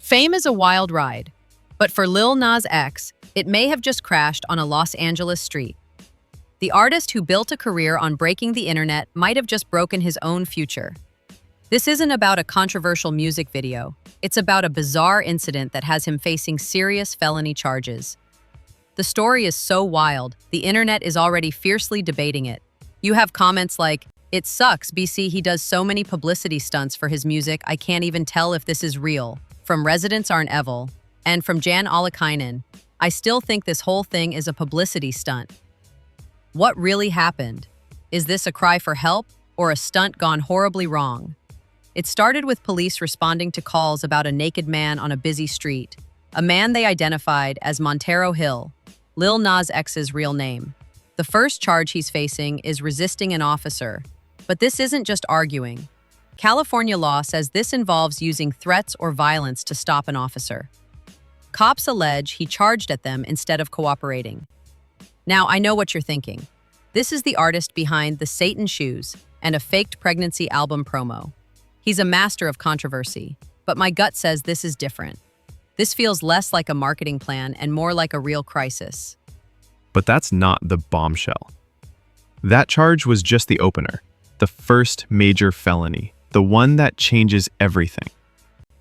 Fame is a wild ride, but for Lil Nas X, it may have just crashed on a Los Angeles street. The artist who built a career on breaking the internet might have just broken his own future. This isn't about a controversial music video. It's about a bizarre incident that has him facing serious felony charges. The story is so wild, the internet is already fiercely debating it. You have comments like, "It sucks, BC, he does so many publicity stunts for his music, I can't even tell if this is real," from Residents Aren't Evil, and from Jan Alakainen, "I still think this whole thing is a publicity stunt." What really happened? Is this a cry for help or a stunt gone horribly wrong? It started with police responding to calls about a naked man on a busy street, a man they identified as Montero Hill, Lil Nas X's real name. The first charge he's facing is resisting an officer, but this isn't just arguing. California law says this involves using threats or violence to stop an officer. Cops allege he charged at them instead of cooperating. Now, I know what you're thinking. This is the artist behind the Satan Shoes and a faked pregnancy album promo. He's a master of controversy, but my gut says this is different. This feels less like a marketing plan and more like a real crisis. But that's not the bombshell. That charge was just the opener, the first major felony, the one that changes everything,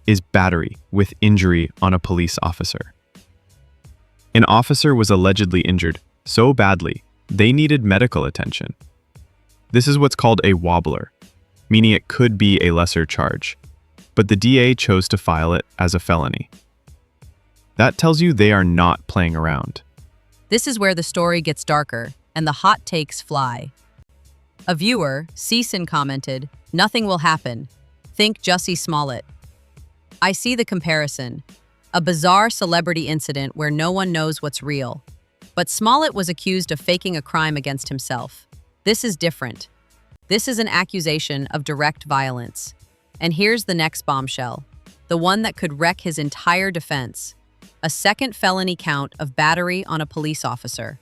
is battery with injury on a police officer. An officer was allegedly injured so badly, they needed medical attention. This is what's called a wobbler, meaning it could be a lesser charge, but the DA chose to file it as a felony. That tells you they are not playing around. This is where the story gets darker and the hot takes fly. A viewer, Season, commented, "Nothing will happen. Think Jussie Smollett." I see the comparison. A bizarre celebrity incident where no one knows what's real. But Smollett was accused of faking a crime against himself. This is different. This is an accusation of direct violence. And here's the next bombshell, the one that could wreck his entire defense. A second felony count of battery on a police officer.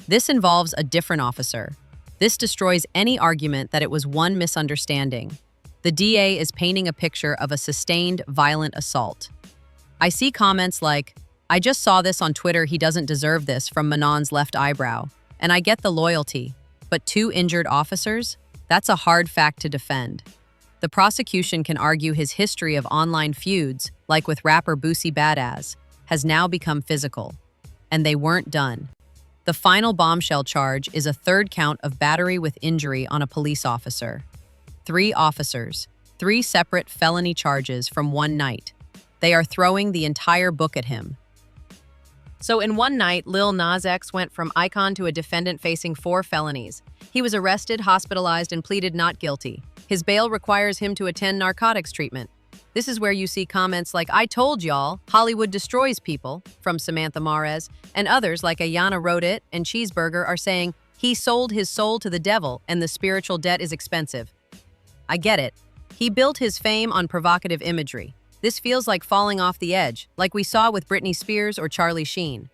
This involves a different officer. This destroys any argument that it was one misunderstanding. The DA is painting a picture of a sustained, violent assault. I see comments like, "I just saw this on Twitter, he doesn't deserve this," from Manon's left eyebrow. And I get the loyalty, but 2 injured officers? That's a hard fact to defend. The prosecution can argue his history of online feuds, like with rapper Boosie Badazz, has now become physical. And they weren't done. The final bombshell charge is a third count of battery with injury on a police officer. 3 officers, 3 separate felony charges from one night. They are throwing the entire book at him. So in one night, Lil Nas X went from icon to a defendant facing 4 felonies. He was arrested, hospitalized, and pleaded not guilty. His bail requires him to attend narcotics treatment. This is where you see comments like, "I told y'all, Hollywood destroys people," from Samantha Mares, and others like Ayana Wrote It and Cheeseburger are saying, "He sold his soul to the devil and the spiritual debt is expensive." I get it. He built his fame on provocative imagery. This feels like falling off the edge, like we saw with Britney Spears or Charlie Sheen.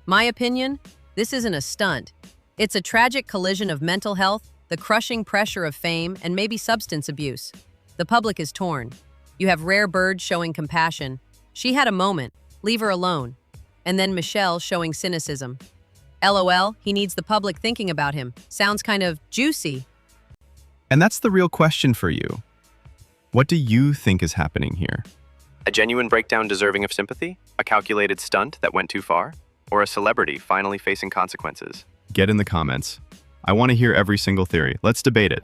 My opinion? This isn't a stunt. It's a tragic collision of mental health, the crushing pressure of fame, and maybe substance abuse. The public is torn. You have Rare Bird showing compassion. She had a moment. Leave her alone. And then Michelle showing cynicism. LOL, he needs the public thinking about him. Sounds kind of juicy. And that's the real question for you. What do you think is happening here? A genuine breakdown deserving of sympathy? A calculated stunt that went too far? Or a celebrity finally facing consequences? Get in the comments. I want to hear every single theory. Let's debate it.